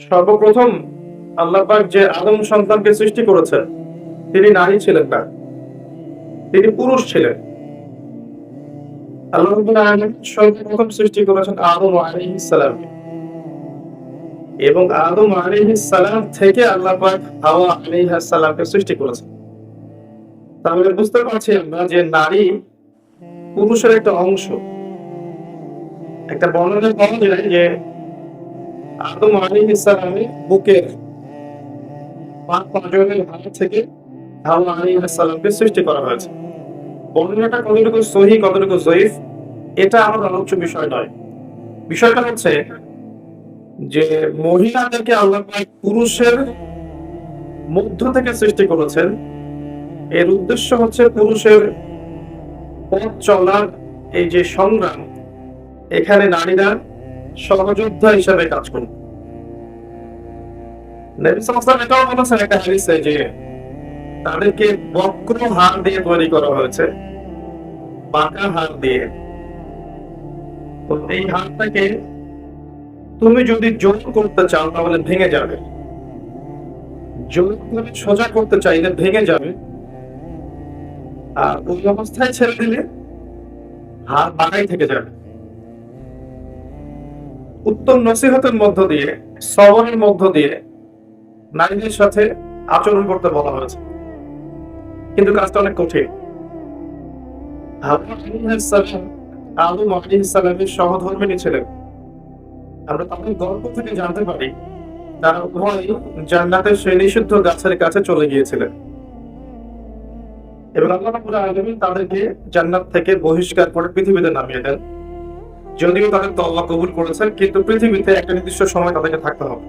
সর্বপ্রথম আল্লাহ পাক যে আদম সন্তানকে সৃষ্টি করেছেন, তিনি নারী ছিলেন না, তিনি পুরুষ ছিলেন। আল্লাহ রাব্বুল আলামিন সর্বপ্রথম সৃষ্টি করেছেন আদম আলাইহিস সালামকে, এবং আদম আলাইহিস সালাম থেকে আল্লাহ পাক হাওয়া আলাইহিস সালামকে সৃষ্টি করেছেন। তাহলে বুঝতে পারছি আমরা যে নারী পুরুষের একটা অংশ। একটা বর্ণনায় পাওয়া যায় যে আদম আলাইহিস সালামের বুকের পাঁজরের ভাগ থেকে হাওয়া আলাইহিস সালামকে সৃষ্টি করা হয়েছে। বর্ণনাটা কতটুকু সহিহ কতটুকু জয়ীফ এটা আমার আলোচ্য বিষয় নয়। বিষয়টা হচ্ছে যে মহিলাদেরকে আল্লাহ পাক পুরুষের মধ্য থেকে সৃষ্টি করেছেন। এর উদ্দেশ্য হচ্ছে পুরুষের পথ চলার এই যে সংগ্রাম, এখানে নারীরা সহযোদ্ধা হিসেবে কাজ করবে। নবী সাল্লাল্লাহু আলাইহি ওয়াসাল্লাম এটাও বলেছেন একটা হাদিসে যে তাদেরকে বক্র হাড় দিয়ে তৈরি করা হয়েছে, বাঁকা হাড় দিয়ে। তো এই হাড়টাকে তুমি যদি জোর করতে চাও তাহলে ভেঙে যাবে, জোর করে সোজা করতে চাইলে ভেঙে যাবে, আর ওই অবস্থায় ছেড়ে দিলে হাড় বাঁকাই থেকে যাবে। উত্তম নসিহতের মধ্য দিয়ে, সবরের মধ্য দিয়ে নারীদের সাথে আচরণ করতে বলা হয়েছে, কিন্তু কাজটা অনেক কঠিন। আদম আলাইহিস সালামের সহধর্মিণী ছিলেন। আমরা তাদের গল্প থেকে জানতে পারি তারা উভয়ই জান্নাতের সেই নিষিদ্ধ গাছের কাছে চলে গিয়েছিলেন, এবং আল্লাহ রাব্বুল আলামিন তাদেরকে জান্নাত থেকে বহিষ্কার করে পৃথিবীতে নামিয়ে দেন। যদিও তাদের তওবা কবুল করেছেন, কিন্তু পৃথিবীতে একটা নির্দিষ্ট সময় তাদেরকে থাকতে হবে।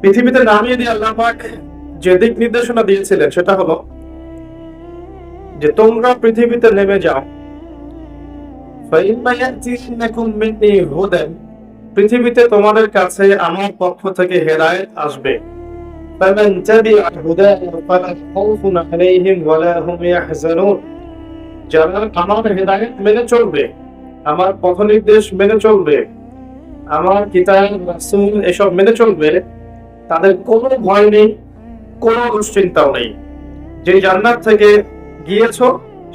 পৃথিবীতে নামিয়ে দিয়ে আল্লাহ পাক যে দিক নির্দেশনা দিয়েছিলেন সেটা হলো যে তোমরা পৃথিবীতে নেমে যাও, পৃথিবীতে তোমাদের কাছে আমার পক্ষ থেকে হেদায়েত আসবে। যারা আমার হেদায়েত মেনে চলবে, আমার পথ নির্দেশ মেনে চলবে, আমার কিতাব রাসূল এসব মেনে চলবে, তাদের কোনো ভয় নেই, কোনো দুশ্চিন্তাও নেই। যে জান্নাত থেকে গিয়েছো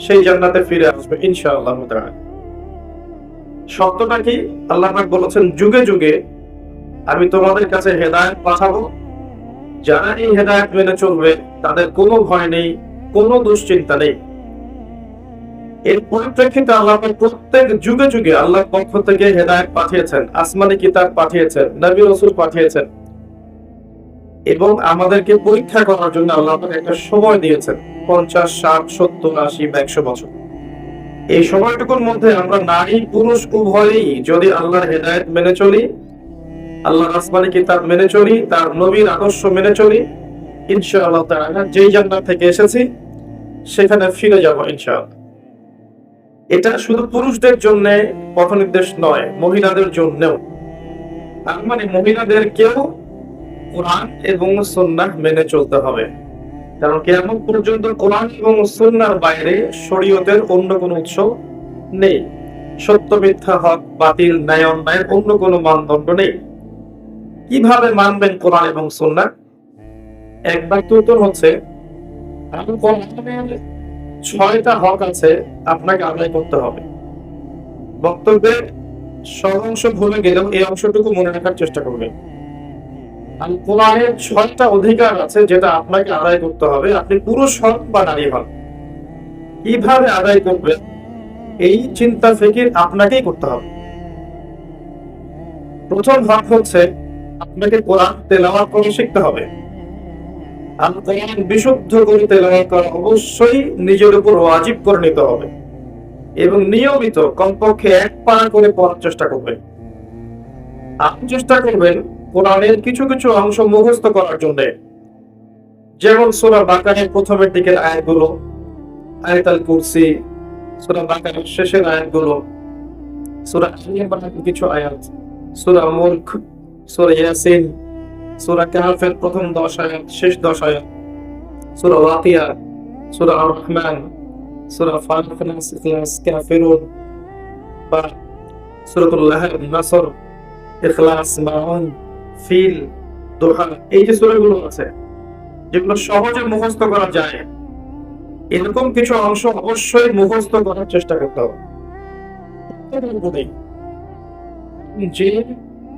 সেই জান্নাতে ফিরে আসবে ইনশাআল্লাহ তাআলা। সত্যটা কি? আল্লাহ পাক বলেছেন যুগে যুগে আমি তোমাদের কাছে হেদায়েত পাঠাবো, যারা এই হেদায়েত মেনে চলবে তাদের কোনো ভয় নেই, কোনো দুশ্চিন্তা নেই। এর পরিপ্রেক্ষিতে আল্লাহ পাক প্রত্যেক যুগে যুগে আল্লাহর পক্ষ থেকে হেদায়েত পাঠিয়েছেন, আসমানি কিতাব পাঠিয়েছেন, নবী রাসূল পাঠিয়েছেন, এবং আমাদেরকে পরীক্ষা করার জন্য আল্লাহ পাক একটা সময় দিয়েছেন 50, 60, 70, 80 বা 100 বছর। এই সময়টুকুর মধ্যে আমরা নারী পুরুষ উভয়ই যদি আল্লাহর হেদায়েত মেনে চলি, আল্লাহর আসমানি কিতাব মেনে চলি, তার নবীর আদর্শ মেনে চলি, ইনশাআল্লাহ তাআলা যেই জান্নাত থেকে এসেছি সেখানে ফিরে যাব ইনশাআল্লাহ। এটা শুধু পুরুষদের জন্য পথ নির্দেশ নয়, মহিলাদের জন্যও। তার মানে মহিলাদেরকেও কোরআন এবং সুন্নাহ মেনে চলতে হবে, কারণ কিয়ামত পর্যন্ত কোরআন এবং সুন্নাহর বাইরে শরীয়তের অন্য কোনো উৎস নেই। সত্য মিথ্যা, হক বাতিল, ন্যায় অন্যায়ের অন্য কোনো মানদণ্ড নেই। কিভাবে মানবেন কোরআন এবং সুন্নাহ? এক বাক্য উত্তর হচ্ছে কোরআনের 6টা হক আছে, আপনাকে আদায় করতে হবে। বক্তব্যের সব অংশ ভুলে গেলেও এই অংশটুকু মনে রাখার চেষ্টা করবেন। কোরআনের 6টা অধিকার আছে যেটা আপনাকে আদায় করতে হবে, আপনি পুরুষ হন বা নারী হন। কিভাবে আদায় করবেন এই চিন্তা ফিকির আপনাকেই করতে হবে। প্রথম হক হচ্ছে আপনাকে কোরআন তেলাওয়াত করে শিখতে হবে। আর কোরআন বিশুদ্ধ করে তেলাওয়াত করা অবশ্যই নিজের উপর ওয়াজিব করে নিতে হবে, এবং নিয়মিত কমপক্ষে 1 পারা করে পড়ার চেষ্টা করবেন। আপনি চেষ্টা করবেন কোরআনের কিছু কিছু অংশ মুখস্থ করার জন্য, যেমন সূরা বাকারার প্রথমের দিকের আয়াতগুলো, আয়াতুল কুরসি, সূরা বাকারার শেষের আয়াতগুলো, সূরা আল-ইমরানের কিছু আয়াত, সূরা মুলক, সূরা ইয়াসিন, সূরা কাহফের প্রথম 10 আয়াত, শেষ 10 আয়াত, সূরা ওয়াকিয়া, সূরা আর-রহমান, সূরা ফালাক, নাস, ইখলাস, কাফিরুন, বা সূরাতুল লাহব, নাসর, ইখলাস, মাউন, ফিল, দোহা, এই যে সূরাগুলো আছে যেগুলো সহজে মুখস্থ করা যায়, এরকম কিছু অংশ অবশ্যই মুখস্থ করার চেষ্টা করতে হবে। যে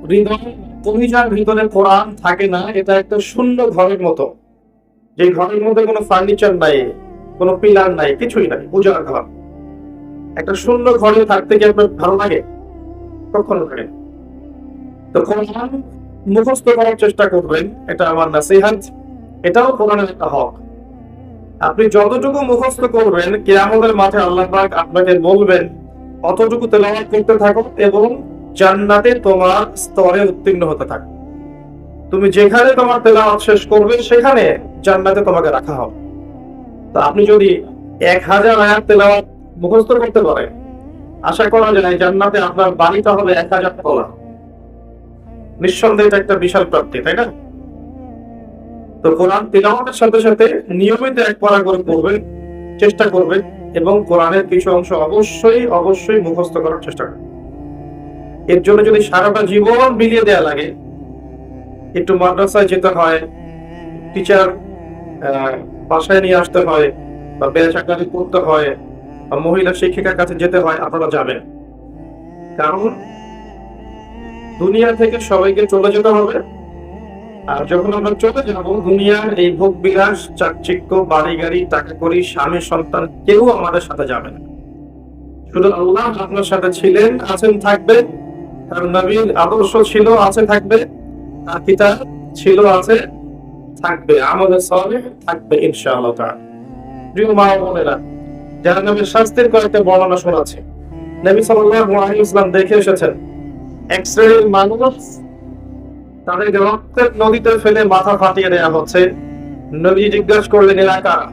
হৃদয় কলিজার ভিতরে কোরআন থাকে না, এটা একটা শূন্য ঘরের মতো, যে ঘরের মধ্যে কোনো ফার্নিচার নাই, কোনো পিলার নাই, কিছুই নাই, উজাড় ঘর। একটা শূন্য ঘরে থাকতে কি আপনার ভালো লাগে? কখনো লাগে না। তো কোরআন মুখস্থ করার চেষ্টা করবেন, এটা আমার নাসিহাত, এটাও কোরআনের একটা হক। আপনি যতটুকু মুখস্থ করবেন, কিয়ামতের মাঠে আল্লাহ পাক আপনাকে বলবেন অতটুকু তেলাওয়াত করতে থাকো এবং জান্নাতে তোমার স্তরে উত্তীর্ণ হতে থাকো। তুমি যেখানে তোমার তেলাওয়াত শেষ করবে সেখানে জান্নাতে তোমাকে রাখা হবে। তো আপনি যদি 1000 আয়াত তেলাওয়াত মুখস্থ করতে পারেন, আশা করা যায় জান্নাতে আপনার বাড়িটা হবে 1000 তলা। নিঃসন্দেহে এটা একটা বিশাল প্রাপ্তি, তাই না? তো কোরআন তিলাওয়াতের সাথে সাথে নিয়মিত এক পড়া করে পড়বেন, চেষ্টা করবেন, এবং কোরআনের কিছু অংশ অবশ্যই অবশ্যই মুখস্থ করার চেষ্টা করবেন। এর জন্য যদি সারাটা জীবন বিলিয়ে দেয়া লাগে, একটু মাদ্রাসায় যেতে হয়, টিচার বাসায় নিয়ে আসতে হয়, বা বেচাকারি করতে হয়, বা মহিলা শিক্ষিকার কাছে যেতে হয়, আপনারা যাবেন। কারণ দুনিয়া থেকে সবাইকে চলে যেতে হবে, আর যখন আমরা চলে যাবো, দুনিয়ার এই ভোগ বিলাস, চাকচিক্য, বাড়ি গাড়ি, টাকা কড়ি, স্বামী সন্তান কেউ আমাদের সাথে যাবে না। শুধু আল্লাহ আপনার সাথে ছিলেন, আছেন, থাকবে। তার নবীর আদর্শ ছিল, আছে, থাকবে। তার কিতাব ছিল, আছে, থাকবে। আমাদের সালেহ থাকবে ইনশাআল্লাহ তাআলা। প্রিয় মা ও বোনেরা, জাহান্নামের শাস্তির কয়েকটা বর্ণনা শোনাচ্ছে। নবী সাল্লাল্লাহু আলাইহি ওয়াসাল্লাম দেখে এসেছেন এক শ্রেণীর মানুষ, তাদেরকে রক্তের নদীতে ফেলে মাথা ফাটিয়ে দেওয়া হচ্ছে। নবী জিজ্ঞাসা করলেন, এরা কারা?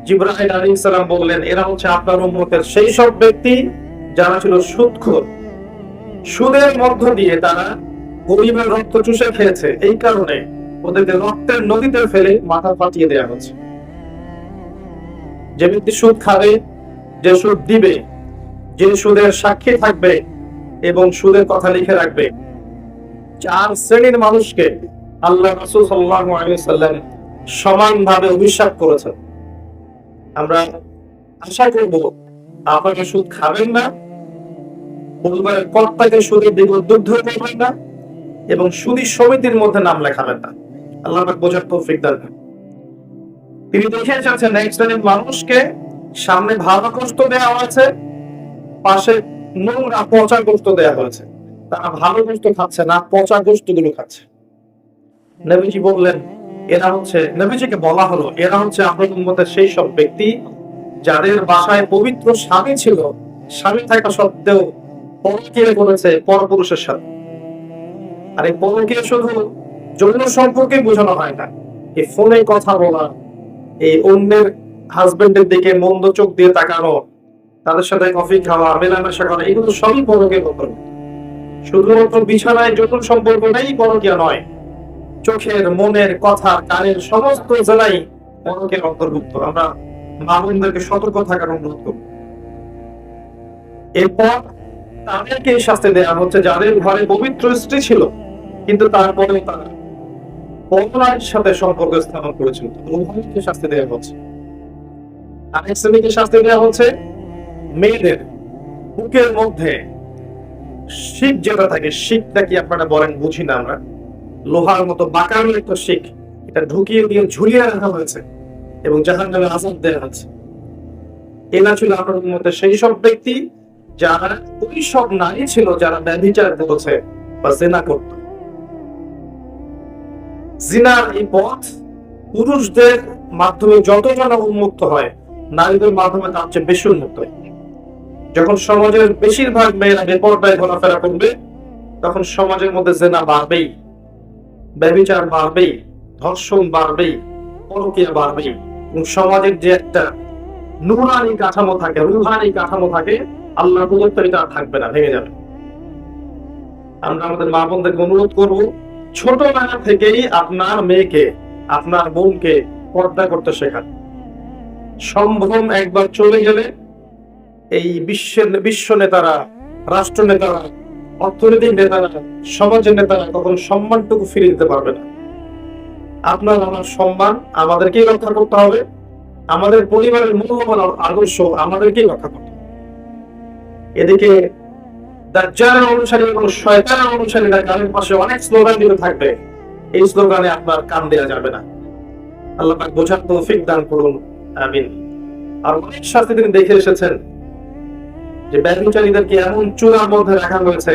জিবরাইল আলাইহিস সালাম বললেন, এরা হচ্ছে আপনার উম্মতের সেই সব ব্যক্তি যারা ছিল সুদখোর। সুদের মধ্য দিয়ে তারা গরিবের রক্ত চুষে খেয়েছে, এই কারণে ওদেরকে রক্তের নদীতে ফেলে মাথা ফাটিয়ে দেওয়া হচ্ছে। যে ব্যক্তি সুদ খাবে, যে সুদ দিবে, যে সুদের সাক্ষী থাকবে এবং সুদের কথা লিখে রাখবে, 4 শ্রেণীর মানুষকে আল্লাহ রাসূল সাল্লাল্লাহু আলাইহি ওয়াসাল্লাম সমানভাবে অভিশাপ করেছেন। আমরা আশা করব আপনারা সুদ খাবেন না, পরিবারের কর্তাকে সুদের দিকে উদ্বুদ্ধ করবেন না, এবং সুদী সমিতির মধ্যে নাম লেখাবেন না। আল্লাহ পাক বোঝার তৌফিক দান করুন। তিনি দেখে এসেছেন এক শ্রেণীর মানুষকে সামনে ভালো গোশত দেওয়া হয়েছে, পাশে নোংরা পচা গোশত দেওয়া হয়েছে। তারা ভালো গোশত খাচ্ছে না, পচা গোশত গুলো খাচ্ছে। নবীজি বললেন, এরা হচ্ছে, নবীজিকে বলা হলো, এরা হচ্ছে আপনার উম্মতের সেই সব ব্যক্তি যাদের বাসায় পবিত্র স্বামী ছিল, স্বামী থাকা সত্ত্বেও পরকীয়া করেছে পরপুরুষের সাথে। আর এই পরকীয়া শুধু যৌন সম্পর্কে বোঝানো হয় না, এই ফোনে কথা বলা, এই অন্যের হাজবেন্ডের দিকে মন্দ চোখ দিয়ে তাকানো, তাদের সাথে কফি খাওয়া, মেলামেশা করা, এগুলো সবই পরকীয়া বলতে। শুধুমাত্র বিছানায় যৌন সম্পর্ক নেই পরকীয়া নয়, চোখের, মনের, কথা, কানের সমস্ত জেলাই পরকীয়ার অন্তর্ভুক্ত। আমরা মা বোনদেরকে সতর্ক থাকার অনুরোধ করব। এরপর তাদেরকে শাস্তি দেওয়া হচ্ছে যাদের ঘরে পবিত্র স্ত্রী ছিল, কিন্তু তারপরেও তারা পরনারীর সাথে সম্পর্ক স্থাপন করেছিল, উভয়কে শাস্তি দেওয়া হচ্ছে। আরেক শ্রেণীকে শাস্তি দেওয়া হচ্ছে মেয়েদের বুকের মধ্যে শিক যেটা থাকে, শিকটা কি আপনারা বলেন বুঝি না আমরা, লোহার মতো বাঁকানো একটা শিক, এটা ঢুকিয়ে দিয়ে ঝুলিয়ে রাখা হয়েছে এবং জাহান্নামে আযাব দেওয়া হচ্ছে। এরা ছিল আপনার মধ্যে সেই সব ব্যক্তি যারা ওই সব নারী ছিল যারা ব্যভিচার করেছে বা জিনা করত। জিনার এই পথ পুরুষদের মাধ্যমে যতজন উন্মুক্ত হয়, নারীদের মাধ্যমে তার চেয়ে বেশি উন্মুক্ত হয়। যখন সমাজের বেশিরভাগ মেয়েরা বেপরদায় ঘোরাফেরা করবে, তখন সমাজের মধ্যে জিনা বাড়বেই, ব্যভিচার বাড়বেই, ধর্ষণ বাড়বেই, পরকীয়া বাড়বেই, এবং সমাজের যে একটা নুরানি কাঠামো থাকে, রুহানি কাঠামো থাকে, আল্লাহর প্রদত্ত এটা থাকবে না, ভেঙে যাবে। আমরা আমাদের মা বোনদেরকে অনুরোধ করব, ছোটবেলা থেকেই আপনার মেয়েকে, আপনার বোনকে পর্দা করতে শেখান। সম্ভ্রম একবার চলে গেলে এই বিশ্ব নেতারা, রাষ্ট্র নেতারা, অর্থনৈতিক নেতারা, সমাজের নেতারা কখনো সম্মানটুকু ফিরিয়ে দিতে পারবে না। আপনার আমার সম্মান আমাদেরকেই রক্ষা করতে হবে, আমাদের পরিবারের মূল্যবান আদর্শ আমাদেরকেই রক্ষা করতে হবে। এদিকে দাজ্জালের অনুসারী এবং শয়তানের অনুসারীরা গানের পাশে অনেক স্লোগান দিতে থাকবে, এই স্লোগানে আপনার কান দেওয়া যাবে না। আল্লাহ পাক বোঝার তৌফিক দান করুন, আমিন। আর অনেক শাস্তি তিনি দেখে এসেছেন যে ব্যভিচারীদেরকে এমন চূড়ার মধ্যে রাখা হয়েছে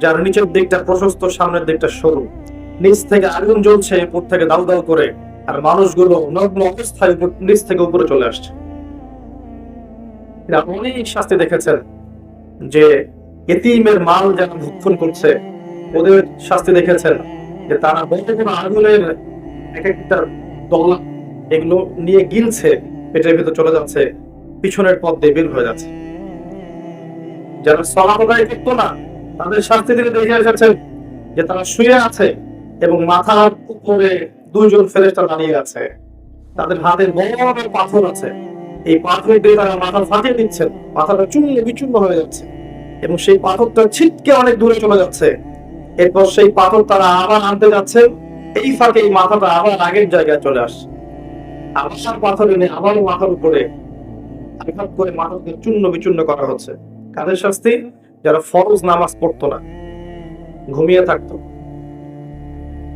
যার নিচের দিকটা প্রশস্ত, সামনের দিকটা সরু, নিচ থেকে আগুন জ্বলছে, উপর থেকে দাউ দাউ করে, আর মানুষগুলো নগ্ন অবস্থায় নিচ থেকে উপরে চলে আসছে। অনেক শাস্তি দেখেছেন যে এতিমের মাল যারা ভক্ষণ করছে ওদের শাস্তি দেখেছেন যে তারা বড় বড় আগুনের এক একটা দলা এগুলো নিয়ে গিলছে, পেটের ভিতর চলে যাচ্ছে, পিছনের পথ দিয়ে বের হয়ে যাচ্ছে। যারা সালাত আদায় করতো না তাদের শাস্তি তিনি দেখে এসেছেন যে তারা শুয়ে আছে এবং মাথার উপরে দুইজন ফেরেশতা দাঁড়িয়ে আছে, তাদের হাতে বড় বড় পাথর আছে, এই পাথর দিয়ে তারা মাথা ফাটিয়ে দিচ্ছেন, মাথাটা চূর্ণ বিচূর্ণ হয়ে যাচ্ছে এবং সেই পাথরটা ছিটকে অনেক দূরে চলে যাচ্ছে। এরপর সেই পাথর তারা আবার আনতে যাচ্ছে, এই ফাঁকে এই মাথাটা আবার আগের জায়গায় চলে আসছে, আবার পাথর এনে আবার মাথার উপরে আঘাত করে মাথাকে চূর্ণ বিচূর্ণ করা হচ্ছে। কাদের শাস্তি? যারা ফরজ নামাজ পড়তো না, ঘুমিয়ে থাকতো।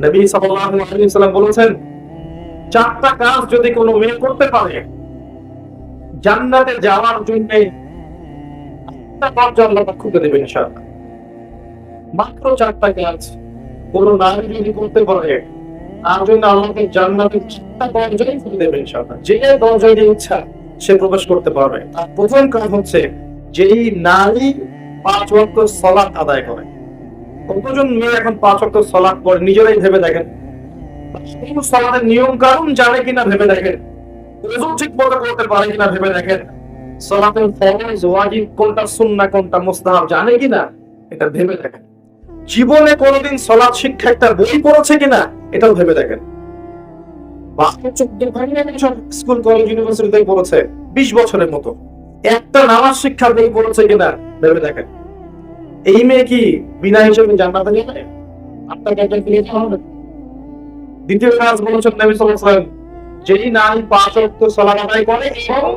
নবী সাল্লাল্লাহু আলাইহি ওয়াসাল্লাম বলেছেন, চারটা কাজ যদি কোনো মেয়ে করতে পারে জান্নাতে যাওয়ার জন্য দরজা আল্লাহ খুলে দেবে ইনশাআল্লাহ। মাত্র চারটা কাজ কোন নারী যদি করতে পারে তার জন্য আল্লাহকে জান্নাতে চারটা দরজাই খুলে দেবে ইনশাআল্লাহ। যে দরজায় ইচ্ছা সে প্রবেশ করতে পারবে। তার প্রথম কাজ হচ্ছে যেই নারী 5 ওয়াক্ত সালাত আদায় করে। কতজন মেয়ে এখন 5 ওয়াক্ত সালাত পড়ে নিজেরাই ভেবে দেখেন, সালাতের নিয়ম কানুন জানে কিনা ভেবে দেখেন, ওযু ঠিক মতো করতে পারে কিনা ভেবে দেখেন, সালাতের ফরজ ওয়াজিব কোনটা, সুন্নাহ কোনটা, মুস্তাহাব জানে কিনা এটা ভেবে দেখেন। জীবনে কোনোদিন সালাত শিক্ষা একটা বই পড়েছে কিনা এটাও ভেবে দেখেন। স্কুল কলেজ ইউনিভার্সিটিতে পড়েছে 20 বছরের মতো, একটা নামাজ শিক্ষার বই পড়েছে কিনা ভেবে দেখেন। এই মেয়ে কি বিনা হিসেবে জান্নাতে যাবে? আপনার কাছে ক্লিয়ার হবে। দ্বিতীয় কাজ বলেছেন নবী সাল্লাল্লাহু আলাইহি ওয়াসাল্লাম, যেই নারী 5 ওয়াক্ত সালাত আদায় করে এবং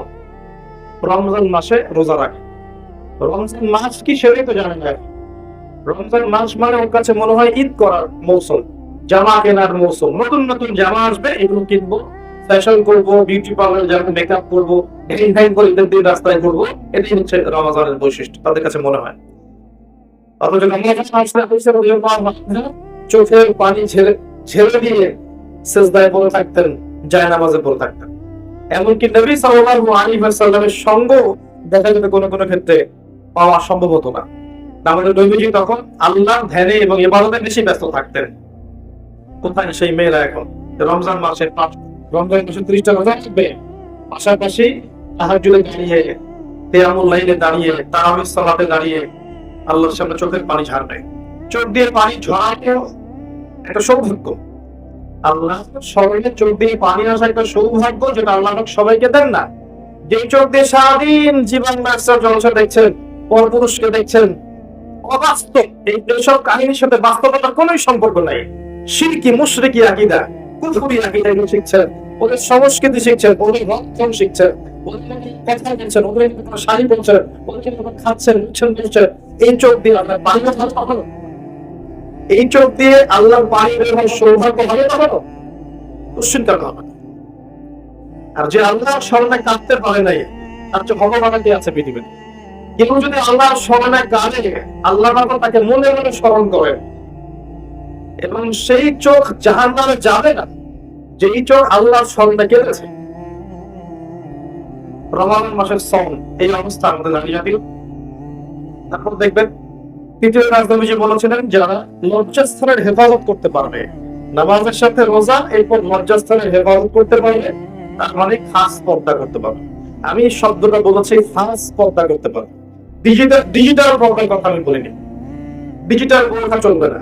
রমজান মাসে রোজা রাখে। রমজান মাস কি সেটাই তো জানেন না। রমজান মাস মানে ওর কাছে মনে হয় ঈদ করার মৌসুম, জামা কেনার মৌসুম, নতুন নতুন জামা আসবে, এগুলো কিনবো, ফ্যাশন করবো, বিউটি পার্লার যাবো, মেকআপ করবো, ডিজাইন করে ঈদের দিন রাস্তায় ঘুরবো, এটাই হচ্ছে রমজানের বৈশিষ্ট্য তাদের কাছে মনে হয়। অথচ চোখের পানি ঝেড়ে দিয়ে সিজদায় পড়ে থাকতেন, জায়নামাজে পড়ে থাকতেন। এমনকি নবী সাল্লাল্লাহু আলাইহি ওয়াসাল্লামের সঙ্গ দেখা যেত কোনো কোনো ক্ষেত্রে পাওয়া সম্ভব হতো না। আমাদের নবীজি তখন আল্লাহর ধ্যানে এবং ইবাদতে বেশি ব্যস্ত থাকতেন। কোথায় সেই মেয়েরা এখন? রমজান মাসে 30টা রোজা রাখবে, পাশাপাশি তাহাজ্জুদে দাঁড়িয়ে, কিয়ামুল লাইলে দাঁড়িয়ে, তারাবির সালাতে দাঁড়িয়ে আল্লাহর সামনে চোখের পানি ঝাড়বে। চোখ দিয়ে পানি ঝরানো একটা সৌভাগ্য। আল্লাহ সবাইকে চোখ দিয়ে পানি আসা একটা সৌভাগ্য, যেটা আল্লাহ সবাইকে দেন না। যে চোখ দিয়ে সারাদিন জীবন ব্যবসার জলসা দেখছেন, পরপুরুষকে দেখছেন, অবাস্তব এইসব কাহিনীর সাথে বাস্তবতার কোন সম্পর্ক নাই। শিরকি মুশরিকি আকীদা, কুফরি আকীদা এগুলো শিখছেন, ওদের সংস্কৃতি শিখছেন, ওদের রক্ষণ শিখছেন, ওদের কথা বলছেন, ওদের শাড়ি বলছেন, ওদের খাচ্ছেন, উচ্ছেন বলছেন। এই চোখ দিয়ে আপনার পানি কখনো, এই চোখ দিয়ে আল্লাহর পানি বের হওয়ার সৌভাগ্য হবে কখনো? দুশ্চিন্তা হবে। আর যে আল্লাহর স্মরণে কাঁদতে পারে নাই তার চেয়ে ভগবান কি আছে পৃথিবীতে? কেউ যদি আল্লাহর স্মরণে কাঁদে, আল্লাহ তাকে মনে মনে স্মরণ করে এবং সেই চোখ জাহান্নামে যাবে না, যেই চোখ আল্লাহর স্মরণে কেঁদেছে। রমজান মাসের সম এই অবস্থা আমাদের দাঁড়িয়ে দিল। তারপর দেখবেন তৃতীয় কাজ নবীজি বলেছিলেন, যারা লজ্জাস্থানের হেফাজত করতে পারবে, নামাজের সাথে রোজা, এরপর লজ্জাস্থানের হেফাজত করতে পারবে, তার মানে খাস পর্দা করতে পারবে। আমি শব্দটা বলেছি খাস পর্দা করতে পারবে। ডিজিটাল পর্দার কথা আমি বলিনি। ডিজিটাল বোরখা চলবে না।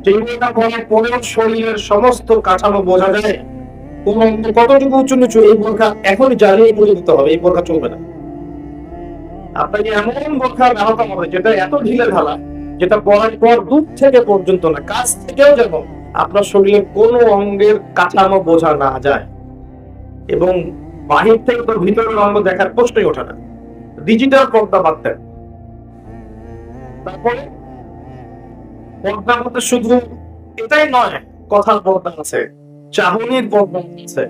যে বোরখা পরে শরীরের সমস্ত কাঠামো বোঝা যায়, কোন কতটুকু উঁচু নিচু, এই বোরখা এখনই জ্বালিয়ে পড়ে দিতে হবে, এই বোরখা চলবে না। আপনাকে এমন বোরখা ব্যবহার হবে যেটা এত ঢিলে ঢালা যেটা পরার পর দূর থেকে পর্যন্ত না, কাছ থেকেও যেন আপনার শরীরের কোনো অঙ্গের কাঠামো বোঝা না যায়, এবং বাহির থেকে তো ভিতরের অঙ্গ দেখার প্রশ্নই ওঠে না। ডিজিটাল পর্দা বাদ দেন। তারপরে পর্দার মধ্যে শুধু এটাই নয়, কথার পর্দা আছে, চাহনির পর্দা আছে,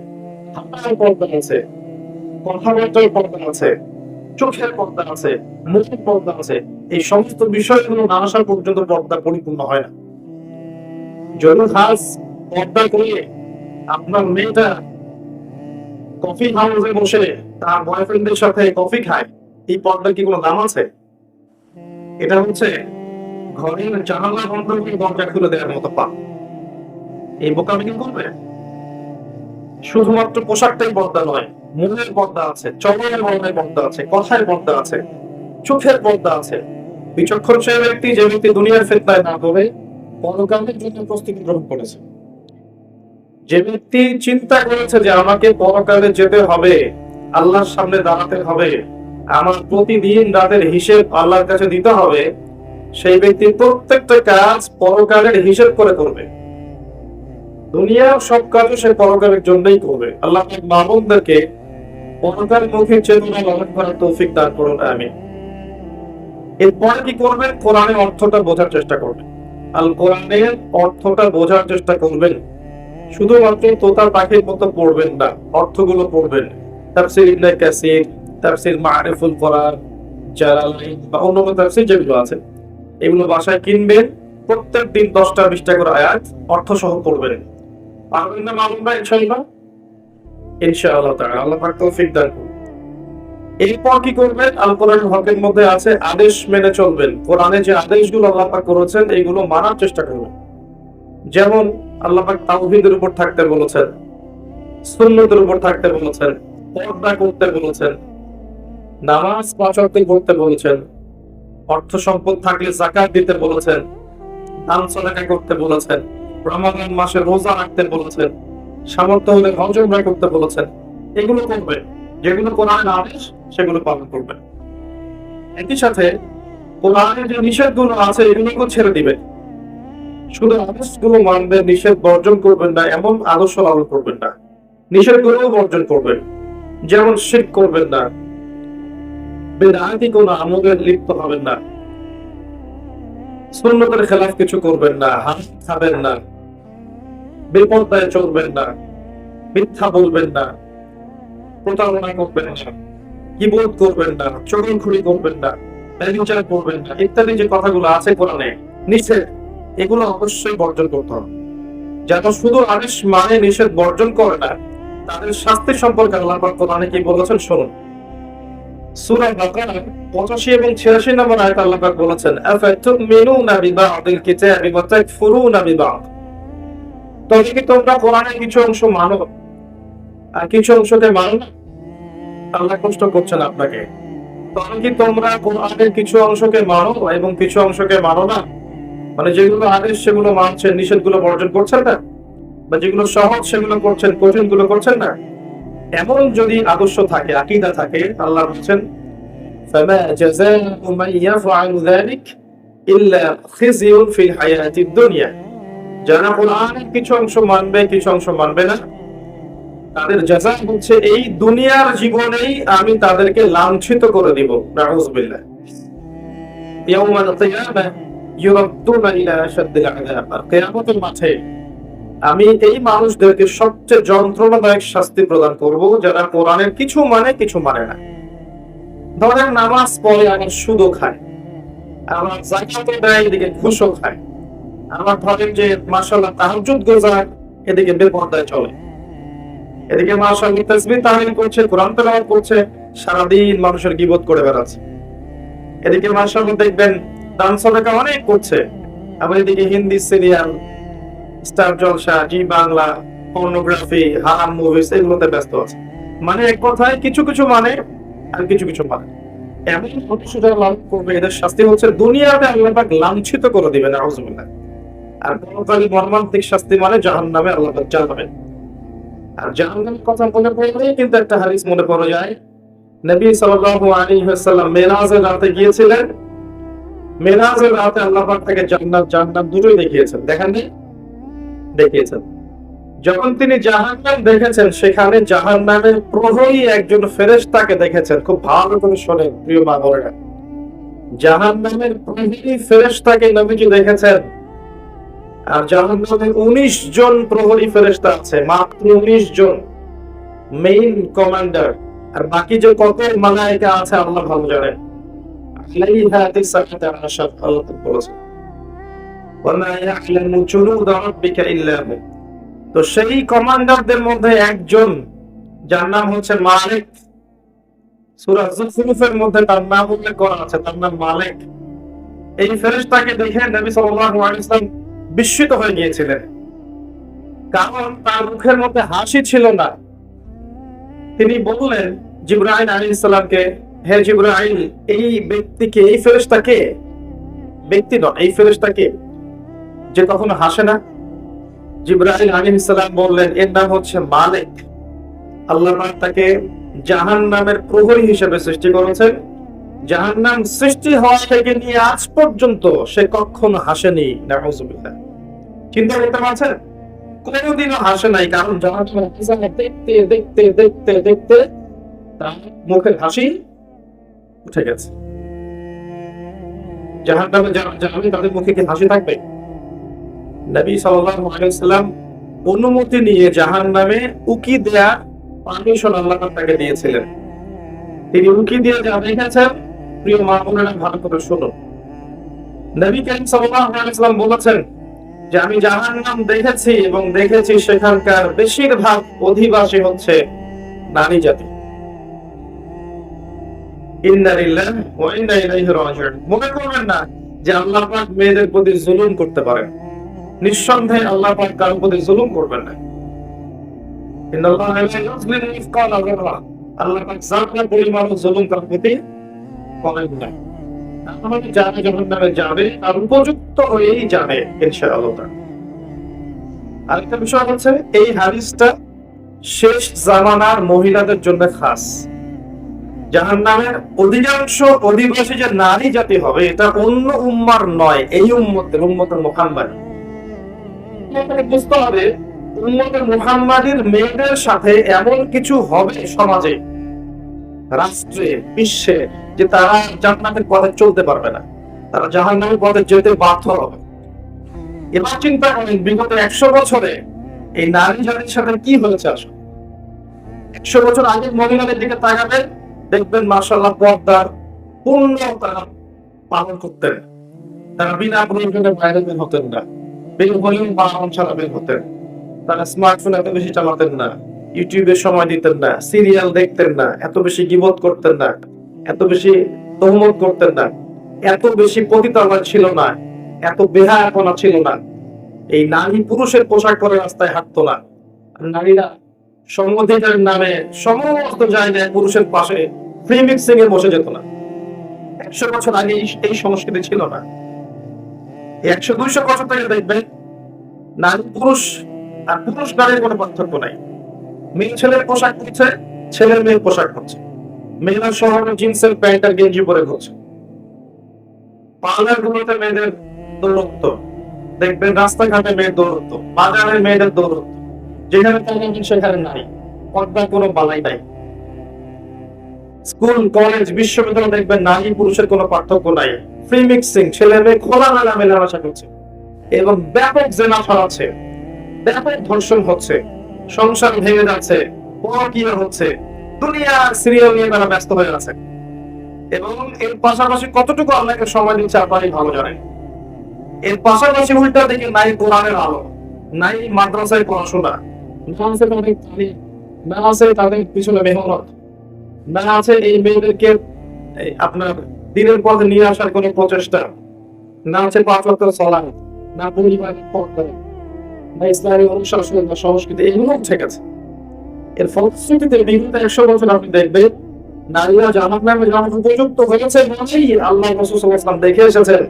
হাঁটার পর্দা আছে, কথাবার্তার পর্দা আছে, চোখের পর্দা আছে, মুখের পর্দা আছে। এই সমস্ত বিষয়গুলো না আসা পর্যন্ত পর্দা পরিপূর্ণ হয় না। যদি খাস পর্দা করে আপনার মেয়েটা কফি হাউসে বসে তার বয়ফ্রেন্ডের সাথে কফি খায়, এই পর্দার কি কোনো দাম আছে? এটা হচ্ছে ঘরের জানালা বন্ধ করে দরজা খুলে দেওয়ার মতো পা। এই বোকামি কি করবে? শুধুমাত্র পোশাকটাই পর্দা নয়, মনের পর্দা আছে, চলনের মনের পর্দা আছে, কথার পর্দা আছে, চোখের পর্দা আছে। বিচক্ষণ সে ব্যক্তি, যে ব্যক্তি দুনিয়ার ফিতনায় না পড়ে পরকালের জন্য প্রস্তুতি গ্রহণ করেছে, যে ব্যক্তি চিন্তা করেছে যে আমাকে পরকালে যেতে হবে, আল্লাহর সামনে দাঁড়াতে হবে, আমার প্রতিদিন রাতের হিসেব আল্লাহর কাছে দিতে হবে, সেই ব্যক্তি প্রত্যেকটা কাজ পরকালের হিসেব করে করবে। দুনিয়ার সব কাজও সে পরকালের জন্যই করবে। আল্লাহ মামুনদেরকে পরকালমুখী চেতনা লালন করার তৌফিক দান করুন, আমিন। এরপরে কি করবেন? কোরআনের অর্থটা বোঝার চেষ্টা করবেন। আল কোরআনের অর্থটা বোঝার চেষ্টা করবেন। শুধুমাত্র তোতার পাখির মতো পড়বেন না, অর্থগুলো পড়বেন। তাফসীর ইবনে কাসির, তাফসীর মারিফুল কোরআন, জালালাইন বা অন্যান্য তাফসীর যেগুলো আছে, এগুলো বাসায় কিনবেন। প্রত্যেক দিন 10টা-20টা করে আয়াত অর্থ সহ পড়বেন। পারবেন না মালুম ভাই? ইনশাআল্লাহ, ইনশাআল্লাহ তাআলা আল্লাহ পাক তৌফিক দান করুন। এরপর কি করবেন? আল কোরআন হকের মধ্যে আছে আদেশ মেনে চলবেন। কোরআনে যে আদেশগুলো আল্লাহ পাক করেছেন এইগুলো মানার চেষ্টা করবেন। যেমন আল্লাহ পাক তাওহীদের উপর থাকতে বলেছেন, সুন্নতের উপর থাকতে বলেছেন, পর্দা করতে বলেছেন, নামাজ 5 ওয়াক্ত পড়তে বলেছেন, অর্থ সম্পদ থাকলে যাকাত দিতে বলেছেন, দান সদকা করতে বলেছেন, রমাদান মাসে রোজা রাখতে বলেছেন, সামর্থ্য হলে হজ উমরা করতে বলেছেন। এগুলো করবেন। যেগুলো কোরআনের আদেশ সেগুলো পালন করবেন। একই সাথে কোরআনের যে নিষেধগুলো আছে এগুলোকে ছেড়ে দিবেন। শুধু আদেশগুলো মানবেন, নিষেধ বর্জন করবেন না, এমন আদর্শ লালন করবেন না। নিষেধগুলো বর্জন করবেন। যেমন শিরক করবেন না, বেদাতি কোনো আমলে লিপ্ত হবেন না, সুন্নতের খেলাফ কিছু করবেন না, হারাম খাবেন না, বিপর্দায় চলবেন না, মিথ্যা বলবেন না, প্রতারণা করবেন না, গীবত করবেন না, চগলখড়ি করবেন না, ব্যভিচার করবেন না, ইত্যাদি যে কথাগুলো আছে কোরআনে নিষেধ, এগুলো অবশ্যই বর্জন করতে হবে। যারা শুধু আদেশ মানে নিষেধ বর্জন করে না, তাদের শাস্তি সম্পর্কে আল্লাহ পাক কোরআনে কি বলেছেন শুনুন। সূরা বাকারা 85 এবং 86 নম্বর আয়াতে আল্লাহ পাক বলেছেন, আফাতুমিনুনা বিবাদিল কিতাবি ওয়া তাকফুরুনা বিবাদ। তবে কি তোমরা কোরআনের কিছু অংশ মানো আর কিছু অংশকে মানো না? আল্লাহ কষ্ট করছেন আপনাকে। তবে কি তোমরা কোরআনের কিছু অংশকে মানো এবং কিছু অংশকে মানো না? মানে যেগুলো আদেশ সেগুলো মানছেন, নিষেধগুলো বর্জন করছেন না, বা যেগুলো সহজ সেগুলো করছেন, কঠিনগুলো করছেন না। এমন যদি আদর্শ থাকে, আকীদা থাকে, আল্লাহ বলেন ফামা জাযাউ মান ইয়াফআলু যালিক ইল্লা খিজিয়ুন ফিল হায়াতিদ দুনিয়া। যারা কোরআনের কিছু অংশ মানবে, কিছু অংশ মানবে না, তাদের জাযা হচ্ছে এই দুনিয়ার জীবনেই আমি তাদেরকে লাঞ্ছিত করে দিব। নাউযুবিল্লাহ। ইয়াউমাল কিয়ামা ইউরাদ্দুনা ইলা আশাদ্দিল আযাব। কিয়ামতের মাঠে আমি এই মানুষদেরকে সবচেয়ে যন্ত্রণাদায়ক শাস্তি প্রদান করব, যারা কোরআনের কিছু মানে কিছু মানে না। ধরেন নামাজ পড়ে আবার সুদও খায়, আবার যাকাতও দেয়, এদিকে ঘুষও খায়। আমার ধরেন যে মাশাআল্লাহ তাহাজ্জুদ গোজার, এদিকে বেপরদায় চলে, এদিকে মাশাআল্লাহ তাসবিহ তাহলিল করছে, কোরআন তেলাওয়াত করছে, সারাদিন মানুষের গীবত করে বেড়াচ্ছে। এদিকে মাশাআল্লাহ দেখবেন দান সদকা অনেক করছে, আবার এদিকে হিন্দি সিরিয়াল, স্টার জলসা, জি বাংলা, পর্নোগ্রাফি, হারাম মুভিজ এগুলোতে ব্যস্ত আছে। মানে এক কথায় কিছু কিছু মানে আর কিছু কিছু মানে। এমন প্রতিশোধ লাভ করবে, এদের শাস্তি হচ্ছে দুনিয়াতে আল্লাহ পাক লাঞ্ছিত করে দিবেন, নাউযুবিল্লাহ। আর পরকালে মর্মান্তিক শাস্তি মানে জাহান্নামে আল্লাহ পাক জ্বালাবেন। আর জাহান্নামের কথা মনে পড়লেই কিন্তু একটা হাদিস মনে পড়ে যায়। নবী সাল্লাল্লাহু আলাইহি ওয়াসাল্লাম মেরাজের রাতে গিয়েছিলেন, মেরাজের রাতে আল্লাহ পাক তাকে জান্নাত জাহান্নাম দুটোই দেখিয়েছেন, দেখেন নাই? দেখিয়েছেন। যখন তিনি জাহান্নাম দেখেছেন, সেখানে জাহান্নামের প্রহরী একজন ফেরেশতাকে দেখেছেন। খুব ভালো করে শোনেন প্রিয় মা বোনেরা, জাহান্নামের প্রহরী ফেরেশতাকে নবীজি দেখেছেন। আর জাহান্নামে 19 জন প্রহরী ফেরেশতা আছে, মাত্র 19 জন মেইন কমান্ডার। আর বাকি যে কত মালায়েকা আছে আল্লাহ ভালো জানেন। আলাইহা তিসআতা আশার, আল্লাহ বলেছেন ওয়া মা ইয়া'লামু জুনুদা রাব্বিকা ইল্লা হু। তো সেই কমান্ডারদের মধ্যে একজন, যার নাম হচ্ছে মালিক। সূরা যুখরুফের মধ্যে তার নাম উল্লেখ করা আছে, তার নাম মালিক। এই ফেরেশতাকে দেখে নবী সাল্লাল্লাহু আলাইহি ওয়াসাল্লাম বিস্মিত হয়ে গিয়েছিলেন, কারণ তার মুখের মধ্যে হাসি ছিল না। তিনি বললেন জিবরাইল আলাইহিস সালামকে, হে জিবরাইল, এই ব্যক্তিকে, এই ফেরেশতাকে, ব্যক্তি নয়, এই ফেরেশতাকে যে কখনো হাসে না? জিবরাইল আলাইহিস সালাম বললেন, এর নাম হচ্ছে মালিক। আল্লাহ পাক তাকে জাহান্নামের প্রহরী হিসেবে সৃষ্টি করেছেন। জাহান্নাম সৃষ্টি হওয়া থেকে নিয়ে আজ পর্যন্ত সে কখনো হাসেনি। নাউযুবিল্লাহ। চিন্তা করতে পারছেন? কোনোদিনও হাসে নাই, কারণ জাহান্নাম দেখতে দেখতে দেখতে দেখতে তার মুখের হাসি উঠে গেছে। জাহান্নামে যারা যাবে তাদের মুখে কি হাসি থাকবে? নবী সাল্লাল্লাহু আলাইহি ওয়াসাল্লাম অনুমতি নিয়ে জাহান্নামে উকি দেয়া পারমিশন আল্লাহ তাকে দিয়েছিলেন। তিনি উকি দিয়ে যা দেখেছেন, প্রিয় মা বোনেরা ভালো করে শুনুন। নবী করিম সাল্লাল্লাহু আলাইহি ওয়াসাল্লাম বলেছেন যে আমি জাহান্নাম দেখেছি এবং দেখেছি সেখানকার বেশিরভাগ অধিবাসী হচ্ছে নারী জাতি। ইন্না লিল্লাহি ওয়া ইন্না ইলাইহি রাজিউন। মনে করবেন না যে আল্লাহ পাক মেয়েদের প্রতি জুলুম করতে পারেন। নিঃসন্দেহে আল্লাহ পাক কারোর প্রতি জুলুম করবেন না। ইন্নাল্লাহা লা ইউযলিমু মিসকালা যাররা। আল্লাহ পাক যারা পরিমাণও জুলুম কারোর প্রতি করেন না। আমাদের যারা জাহান্নামে যাবে আর উপযুক্ত হয়েই যাবে ইনশাআল্লাহ। আরেকটা বিষয় হচ্ছে, এই হাদিসটা শেষ জামানার মহিলাদের জন্য খাস। জাহান্নামের অধিকাংশ অধিবাসী যে নারী জাতি হবে, এটা অন্য উম্মার নয়, এই উম্মতের মুহাম্মাদ। বুঝতে হবে, উম্মতের মুহাম্মাদের মেয়েদের সাথে এমন কিছু হবে সমাজে, রাষ্ট্রে, বিশ্বে, যে তারা জান্নাতের পথে চলতে পারবে না, তারা জাহান্নামের পথে যেতে বাধ্য হবে। এবার চিন্তা করেন, বিগত 100 বছরে এই নারী জাতির সাথে কি হয়েছে আসলে। 100 বছর আগের মহিলাদের দিকে তাকাবেন, দেখবেন মাশাআল্লাহ পর্দার পূর্ণ তারা পালন করতেন। তারা বিনা প্রয়োজনে বাইরে বের হতেন না, বের হলেও বাহন ছাড়া বের হতেন। তারা স্মার্টফোন এত বেশি চালাতেন না, ইউটিউবে সময় দিতেন না, সিরিয়াল দেখতেন না, এত বেশি গীবত করতেন না, এত বেশি তহমত করতেন না, এত বেশি পতিতালয় ছিল না, এত বেহায়াপনা ছিল না। এই নারী পুরুষের পোশাক পরে রাস্তায় হাঁটতো না। নারীরা সমধিকার নামে সমস্ত জায়গায় পুরুষের পাশে ফ্রি মিক্সিং এ বসে যেত না। 100 বছর আগে এই সংস্কৃতি ছিল না। 100-200 বছর থেকে দেখবেন নারী পুরুষ আর পুরুষ নারীর কোনো পার্থক্য নাই। মেয়ে ছেলের পোশাক পরছে, ছেলের মেয়ের পোশাক পরছে। মেয়েরা শহরে জিন্সের প্যান্ট আর গেঞ্জি পরে ঘুরছে। পার্লার গুলোতে মেয়েদের দৌরত্ব দেখবেন, রাস্তাঘাটে মেয়ের দৌরত্ব, বাজারে মেয়েদের দৌরত্ব, যেখানে সেখানে নাই, পর্দার কোনো বালাই নাই। স্কুল, কলেজ, বিশ্ববিদ্যালয় দেখবেন নারী পুরুষের কোনো পার্থক্য নাই। ফ্রি মিক্সিং, ছেলে মেয়ে খোলামেলা মেলামেশা করছে এবং ব্যাপক জেনা ছড়াচ্ছে, ব্যাপক ধর্ষণ হচ্ছে, সংসার ভেঙে যাচ্ছে, পরকীয়া হচ্ছে, দুনিয়ার সিরিয়াল নিয়ে তারা ব্যস্ত হয়ে আছে। এবং এর পাশাপাশি কতটুকু আল্লাহকে সময় দিচ্ছে আপনারা ভালো জানেন। এর পাশাপাশি উল্টা দিকে নাই কোরআনের আলো, নাই মাদ্রাসায় পড়াশোনা, না আছে তাদের পিছনে মেহনত, না আছে এই মেয়েদেরকে আপনার দিনের পথে নিয়ে আসার কোন প্রচেষ্টা, না আছে 5 ওয়াক্ত সালাত, না পরিবারের পর্দা, না ইসলামী অনুশাসন বা সংস্কৃতি, এগুলো ঠিক আছে। এর ফলশ্রুতিতে বিগত 100 বছর আপনি দেখবেন নারীরা জাহান্নামে যাওয়ার উপযুক্ত হয়েছে বলেই আল্লাহ রাসূল সাল্লাল্লাহু আলাইহি ওয়াসাল্লাম দেখে এসেছেন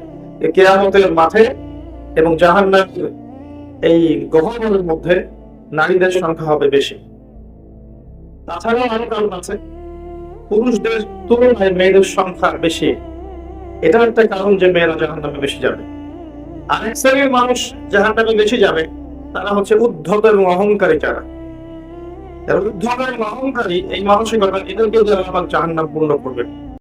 কিয়ামতের মাঠে এবং জাহান্নামের এই গহ্বরের মধ্যে নারীদের সংখ্যা হবে বেশি। তাছাড়াও আরো কারণ আছে, পুরুষদের তুলনায় মেয়েদের সংখ্যা বেশি। এটা একটা কারণ যে মেয়েরা জাহান্নামে বেশি যাবে। আরেক শ্রেণীর মানুষ জাহান্নামে বেশি যাবে, তারা হচ্ছে উদ্ধত এবং অহংকারী। যারা উদ্ধত এবং অহংকারী, এই মানসিকতা, এদেরকে যারা জাহান্নাম পূর্ণ করবে।